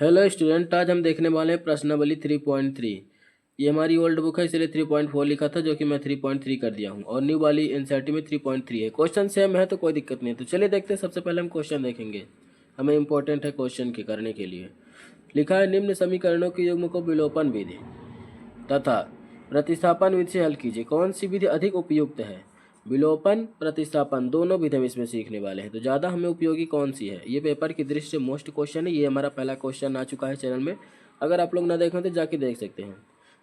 Hello student, आज हम देखने वाले हैं प्रश्नावली 3.3। ये हमारी ओल्ड बुक है, इसलिए 3.4 लिखा था, जो कि मैं 3.3 कर दिया हूँ। और न्यू वाली एनसीईआरटी में 3.3 है। क्वेश्चन सेम है तो कोई दिक्कत नहीं है। तो चलिए देखते हैं। सबसे पहले हम क्वेश्चन देखेंगे, हमें इंपॉर्टेंट है क्वेश्चन के करने के लिए। लिखा है, निम्न समीकरणों के युग्म को विलोपन विधि तथा प्रतिस्थापन विधि से हल कीजिए। कौन सी विधि अधिक उपयुक्त है? विलोपन, प्रतिस्थापन दोनों विधि हम इसमें सीखने वाले हैं। तो ज़्यादा हमें उपयोगी कौन सी है? ये पेपर की दृष्टि से मोस्ट क्वेश्चन है। ये हमारा पहला क्वेश्चन आ चुका है चैनल में। अगर आप लोग ना देखें तो जाके देख सकते हैं।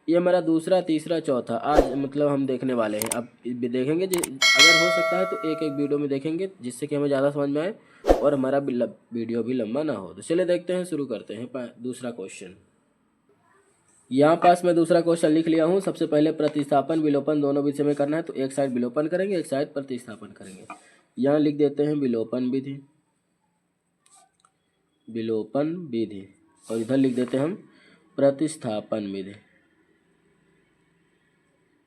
ये हमारा दूसरा, तीसरा, चौथा आज मतलब हम देखने वाले हैं। अब देखेंगे अगर हो सकता है तो एक एक वीडियो में देखेंगे, जिससे कि हमें ज़्यादा समझ में आए और हमारा वीडियो भी लंबा ना हो। तो चलिए देखते हैं, शुरू करते हैं दूसरा क्वेश्चन। यहाँ पास मैं दूसरा क्वेश्चन लिख लिया हूँ। सबसे पहले प्रतिस्थापन विलोपन दोनों विधि में करना है। तो एक साइड विलोपन करेंगे, एक साइड प्रतिस्थापन करेंगे। यहाँ लिख देते हैं विलोपन विधि, विलोपन विधि, और इधर लिख देते हैं हम प्रतिस्थापन विधि,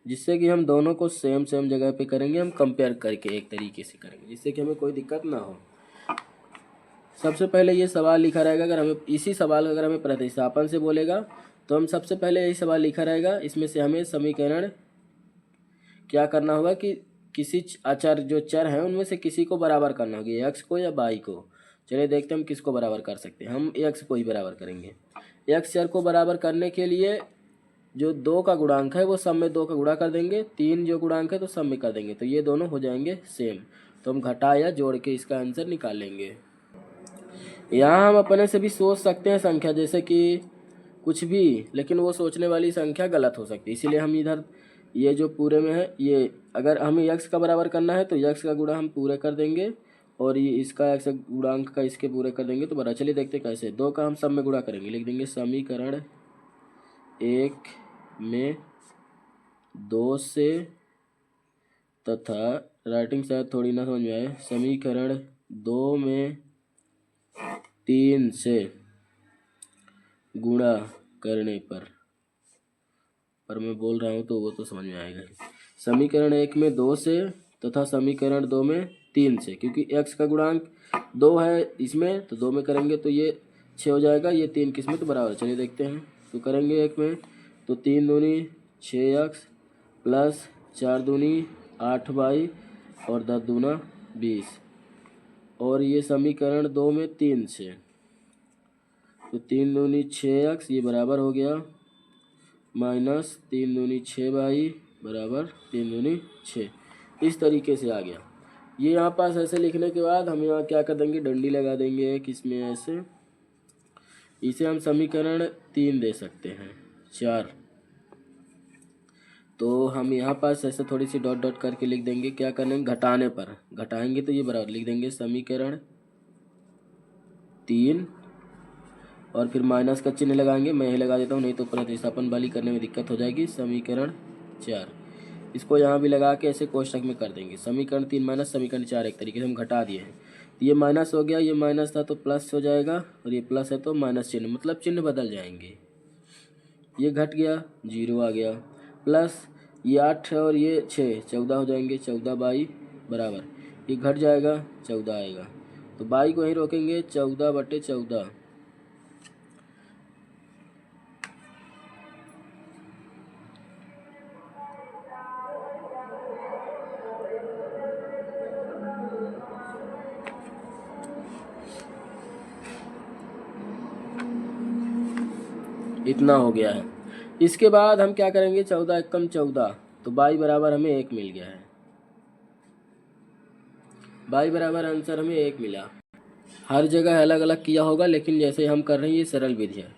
जिससे कि हम दोनों को सेम सेम जगह पे करेंगे। हम कंपेयर करके एक तरीके से करेंगे, जिससे कि हमें कोई दिक्कत ना हो। सबसे पहले ये सवाल लिखा रहेगा, अगर हमें इसी सवाल अगर हमें प्रतिस्थापन से बोलेगा तो हम सबसे पहले यही सवाल लिखा रहेगा। इसमें से हमें समीकरण क्या करना होगा कि किसी अचर जो चर हैं उनमें से किसी को बराबर करना होगा, एक्स को या वाई को। चलिए देखते हैं हम किसको बराबर कर सकते हैं। हम एक्स को ही बराबर करेंगे। एक्स चर को बराबर करने के लिए जो 2 का गुणांक है वो सब में 2 का गुणा कर देंगे, 3 जो गुणांक है तो सब में कर देंगे, तो ये दोनों हो जाएंगे सेम। तो हम घटा या जोड़ के इसका आंसर निकाल लेंगे। यहाँ हम अपने से भी सोच सकते हैं संख्या, जैसे कि कुछ भी, लेकिन वो सोचने वाली संख्या गलत हो सकती है। इसीलिए हम इधर ये जो पूरे में है, ये अगर हमें यक्स का बराबर करना है तो यक्स का गुणा हम पूरे कर देंगे, और ये इसका एक्स गुणांक का इसके पूरे कर देंगे तो बराबर। चलिए देखते कैसे। 2 का हम सब में गुणा करेंगे, लिख देंगे समीकरण 1 में 2 से, तथा राइटिंग शायद थोड़ी ना समझ में आए, समीकरण 2 में 3 से गुणा करने पर मैं बोल रहा हूँ तो वो तो समझ में आएगा ही। समीकरण 1 में 2 से तथा समीकरण 2 में 3 से, क्योंकि x का गुणांक 2 है इसमें, तो 2 में करेंगे तो ये 6 हो जाएगा, ये 3 किस में तो बराबर। चलिए देखते हैं। तो करेंगे 1 में तो 3 दूनी 6x प्लस 4 दूनी 8y और 10 दूना 20, और ये समीकरण 2 में 3 से, तो 3 दूनी 6x ये बराबर हो गया माइनस 3 दूनी 6y बराबर 3 दूनी 6। इस तरीके से आ गया। ये यहाँ पास ऐसे लिखने के बाद हम यहाँ क्या कर देंगे, डंडी लगा देंगे एक इसमें ऐसे। इसे हम समीकरण 3 दे सकते हैं 4। तो हम यहाँ पास ऐसे थोड़ी सी डॉट डॉट करके लिख देंगे। क्या करेंगे, घटाने पर घटाएंगे तो ये बराबर लिख देंगे समीकरण 3, और फिर माइनस का चिन्ह लगाएंगे। मैं यही लगा देता हूँ, नहीं तो प्रतिस्थापन वाली करने में दिक्कत हो जाएगी। समीकरण 4, इसको यहाँ भी लगा के ऐसे कोष्टक में कर देंगे। समीकरण 3 माइनस समीकरण 4 एक तरीके से हम घटा दिए हैं। तो ये माइनस हो गया, ये माइनस था तो प्लस हो जाएगा, और ये प्लस है तो माइनस चिन्ह, मतलब चिन्ह बदल जाएंगे। ये घट गया, 0 आ गया, प्लस ये 8 है और ये 6, 14 हो जाएंगे। 14 बराबर ये घट जाएगा, 14 आएगा, तो बाई को यहीं रोकेंगे, 14/14। इतना हो गया है। इसके बाद हम क्या करेंगे, 14 एकम 14, तो बाई बराबर हमें 1 मिल गया है। बाई बराबर आंसर हमें 1 मिला। हर जगह अलग अलग किया होगा, लेकिन जैसे हम कर रहे हैं ये सरल विधि है।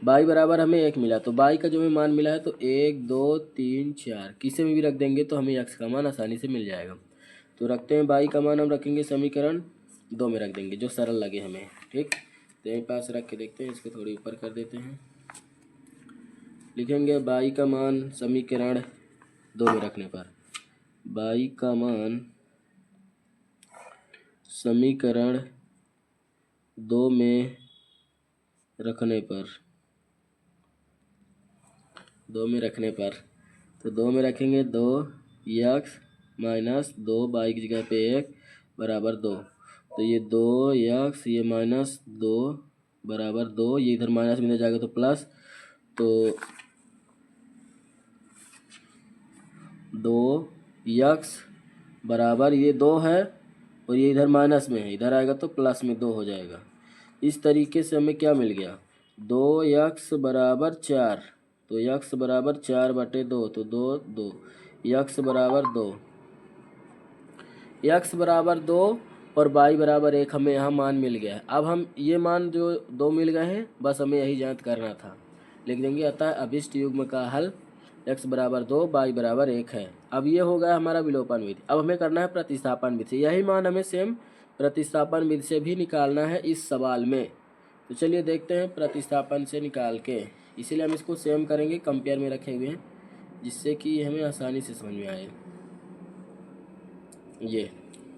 बाई बराबर हमें 1 मिला, तो बाई का जो हमें मान मिला है तो 1 2 3 4 किसी में भी रख देंगे तो हमें एक्स का मान आसानी से मिल जाएगा। तो रखते हैं, बाई का मान हम रखेंगे समीकरण 2 में रख देंगे, जो सरल लगे हमें। ठीक, तो यहीं पास रख के देखते हैं। इसको थोड़ी ऊपर कर देते हैं। लिखेंगे बाई का मान समीकरण 2 में रखने पर, बाई का मान समीकरण 2 में रखने पर, 2 में रखने पर, तो 2 में रखेंगे 2 एक्स माइनस 2 बाई की जगह पे 1 बराबर 2। तो ये 2 एक्स ये माइनस 2 बराबर 2, ये इधर माइनस में इधर जाएगा तो प्लस, तो 2x बराबर ये 2 है और ये इधर माइनस में है, इधर आएगा तो प्लस में 2 हो जाएगा। इस तरीके से हमें क्या मिल गया, 2x बराबर 4, तो x बराबर 4/2, तो 2 x बराबर 2, x बराबर 2 और y बराबर 1 हमें यहाँ मान मिल गया है। अब हम ये मान जो 2 मिल गए हैं, बस हमें यही ज्ञात करना था। लिख देंगे अतः अभिष्ट युग्म का हल x बराबर 2 y बराबर 1 है। अब ये हो गया हमारा विलोपन विधि। अब हमें करना है प्रतिस्थापन विधि से, यही मान हमें सेम प्रतिस्थापन विधि से भी निकालना है इस सवाल में। तो चलिए देखते हैं प्रतिस्थापन से निकाल के, इसीलिए हम इसको सेम करेंगे, कंपेयर में रखे हुए हैं, जिससे कि हमें आसानी से समझ में आए। ये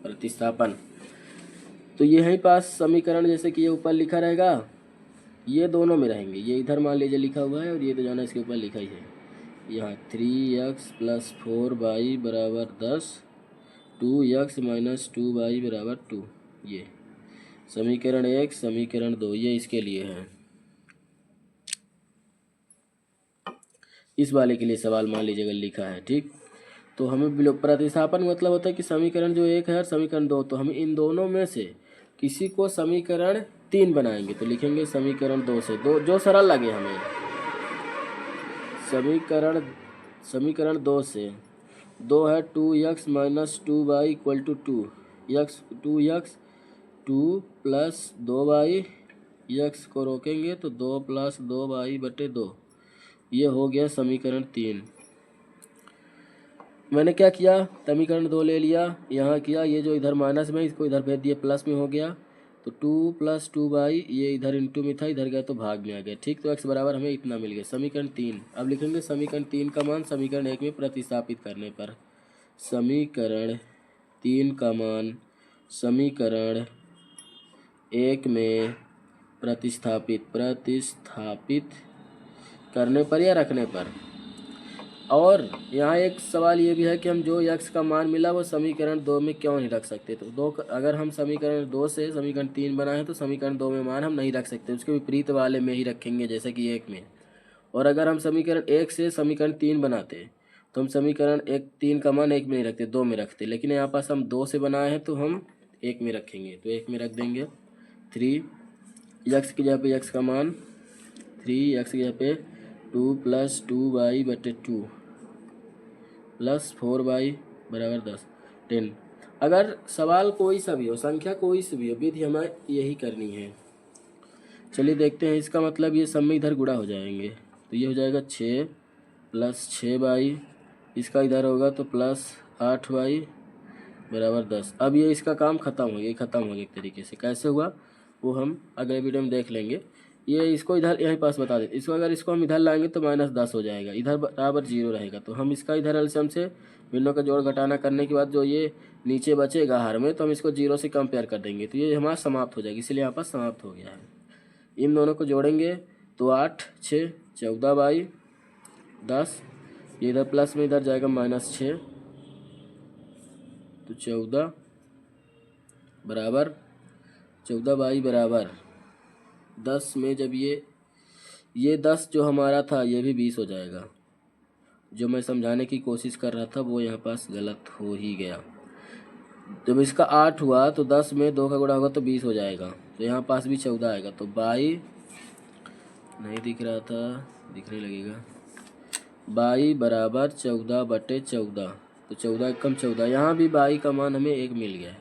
प्रतिस्थापन, तो ये यहीं पास समीकरण जैसे कि ये ऊपर लिखा रहेगा, ये दोनों में रहेंगे। ये इधर मान लीजिए लिखा हुआ है और ये तो जाना इसके ऊपर लिखा ही है। यहाँ 3x + 4y बराबर 10, 2x - 2y बराबर 2, ये समीकरण 1, समीकरण 2, ये इसके लिए है। इस वाले के लिए सवाल मान लीजिएगा लिखा है, ठीक। तो हमें प्रतिस्थापन मतलब होता है कि समीकरण जो 1 है और समीकरण 2, तो हम इन दोनों में से किसी को समीकरण 3 बनाएंगे। तो लिखेंगे समीकरण 2 से, दो जो सरल लगे हमें, समीकरण 2 से 2 है 2x - 2y = 2, 2x 2 + 2y, x को रोकेंगे तो 2 + 2y/2, ये हो गया समीकरण 3। मैंने क्या किया, समीकरण 2 ले लिया, यहाँ किया, ये जो इधर माइनस में इसको इधर भेज दिया, प्लस में हो गया, तो 2 + 2y, ये इधर इंटू में था, इधर गया तो भाग में आ गया, ठीक। तो x बराबर हमें इतना मिल गया, समीकरण 3। अब लिखेंगे समीकरण 3 का मान समीकरण 1 में प्रतिस्थापित करने पर, समीकरण 3 का मान समीकरण 1 में प्रतिस्थापित करने पर या रखने पर। और यहाँ एक सवाल ये भी है कि हम जो x का मान मिला वो समीकरण 2 में क्यों नहीं रख सकते। तो अगर हम समीकरण 2 से समीकरण 3 बनाएं तो समीकरण 2 में मान हम नहीं रख सकते, उसके विपरीत वाले में ही रखेंगे, जैसे कि 1 में। और अगर हम समीकरण 1 से समीकरण 3 बनाते तो हम समीकरण 3 का मान 1 में नहीं रखते, 2 में रखते, लेकिन यहाँ पास हम 2 से बनाए हैं तो हम 1 में रखेंगे, तो 1 में रख देंगे। 3x की जगह पे x का मान 3x की जगह पे 2 + 2y/2 + 4y बराबर 10। अगर सवाल कोई सा भी हो, संख्या कोई सी भी हो, विधि हमें यही करनी है। चलिए देखते हैं, इसका मतलब ये सब में इधर गुणा हो जाएंगे, तो ये हो जाएगा 6 + 6y, इसका इधर होगा तो +8y बराबर 10। अब ये इसका काम ख़त्म हो गया, ये ख़त्म हो गया एक तरीके से। कैसे हुआ वो हम अगले वीडियो में देख लेंगे। ये इसको इधर यहीं पास बता देते, इसको अगर इसको हम इधर लाएंगे तो -10 हो जाएगा, इधर बराबर 0 रहेगा, तो हम इसका इधर एलसीएम से भिन्नों का जोड़ घटाना करने के बाद जो ये नीचे बचेगा हर में, तो हम इसको 0 से कंपेयर कर देंगे, तो ये हमारा समाप्त हो जाएगा, इसलिए यहाँ पर समाप्त हो गया है। इन दोनों को जोड़ेंगे तो 8 6 14y 10, ये इधर प्लस में इधर जाएगा -6, तो 14 बराबर 14y बराबर 10 में जब ये 10 जो हमारा था ये भी 20 हो जाएगा। जो मैं समझाने की कोशिश कर रहा था वो यहाँ पास गलत हो ही गया। जब इसका 8 हुआ तो 10 में 2 का गुणा होगा तो 20 हो जाएगा, तो यहाँ पास भी 14 आएगा, तो बाई नहीं दिख रहा था, दिखने लगेगा, बाई बराबर 14/14, तो 14 एकम 14, यहाँ भी बाई का मान हमें 1 मिल गया है।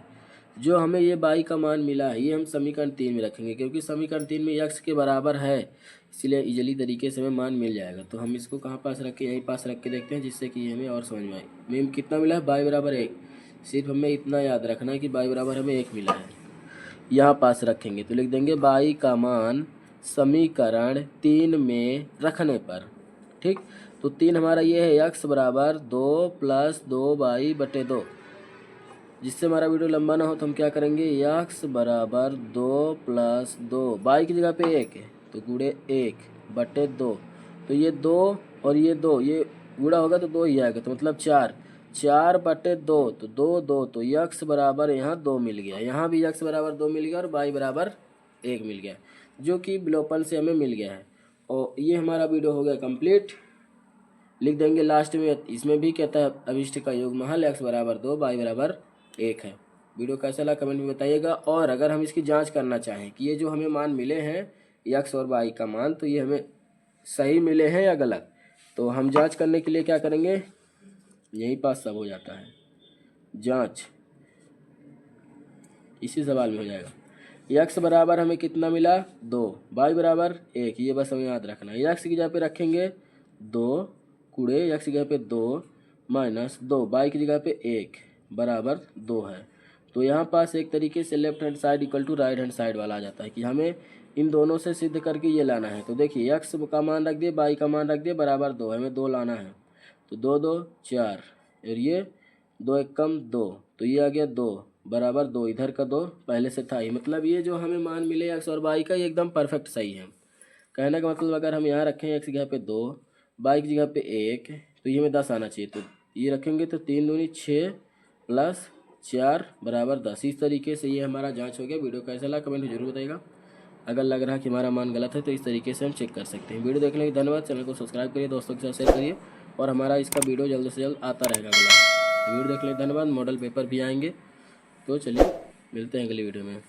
जो हमें ये बाई का मान मिला है ये हम समीकरण 3 में रखेंगे, क्योंकि समीकरण 3 में x के बराबर है, इसलिए इजली तरीके से हमें मान मिल जाएगा। तो हम इसको कहाँ पास रख के, यहीं पास रख के देखते हैं, जिससे कि हमें और समझ में आए। हमें कितना मिला है, बाई बराबर 1, सिर्फ हमें इतना याद रखना है कि बाई बराबर हमें 1 मिला है, यहाँ पास रखेंगे। तो लिख देंगे बाई का मान समीकरण 3 में रखने पर, ठीक। तो 3 हमारा ये है, x बराबर 2 + 2y/2, जिससे हमारा वीडियो लंबा ना हो तो हम क्या करेंगे, x बराबर 2 + 2, बाई की जगह पे 1 है तो गुणे 1/2, तो ये 2 और ये 2, ये गुणा होगा तो 2 ही आएगा, तो मतलब 4/2, तो 2 तो x बराबर यहाँ 2 मिल गया, यहाँ भी x बराबर 2 मिल गया और y बराबर 1 मिल गया। जो कि विलोपन से हमें मिल गया है। और ये हमारा वीडियो हो गया कंप्लीट। लिख देंगे लास्ट में, इसमें भी कहता है अभिष्ट का योगमाल x बराबर 2 y बराबर 1 है। वीडियो कैसा लगा कमेंट में बताइएगा। और अगर हम इसकी जांच करना चाहें कि ये जो हमें मान मिले हैं x और y का मान, तो ये हमें सही मिले हैं या गलत, तो हम जांच करने के लिए क्या करेंगे, यहीं पास सब हो जाता है। जांच इसी सवाल में हो जाएगा। x बराबर हमें कितना मिला 2, y बराबर 1, ये बस हमें याद रखना है। x की जगह पे रखेंगे 2 कूड़े x की जगह पे 2 माइनस 2, y की जगह पे 1 बराबर 2 है। तो यहाँ पास एक तरीके से left hand side equal to right hand side वाला आ जाता है कि हमें इन दोनों से सिद्ध करके ये लाना है। तो देखिए x का मान रख दिए, y का मान रख दिए बराबर 2, हमें 2 लाना है। तो 2 2 4 और ये 2 1 कम 2, तो ये आ गया 2 बराबर 2, इधर का 2 पहले से था ही। मतलब ये जो हमें मान मिले x और y का ये एकदम परफेक्ट सही है। कहने का मतलब अगर हम यहाँ रखें x की जगह पे 2, y की जगह पे 1, तो ये हमें 10 आना चाहिए। तो ये रखेंगे तो 3 दूनी 6 प्लस 4 बराबर 10। इस तरीके से ये हमारा जांच हो गया। वीडियो कैसा लगा कमेंट में जरूर बताइएगा। अगर लग रहा है कि हमारा मान गलत है तो इस तरीके से हम चेक कर सकते हैं। वीडियो देखने के लिए धन्यवाद। चैनल को सब्सक्राइब करिए, दोस्तों के साथ शेयर करिए, और हमारा इसका वीडियो जल्द से जल्द आता रहेगा अगला। वीडियो देखने के लिए धन्यवाद। मॉडल पेपर भी आएंगे। तो चलिए मिलते हैं अगली वीडियो में।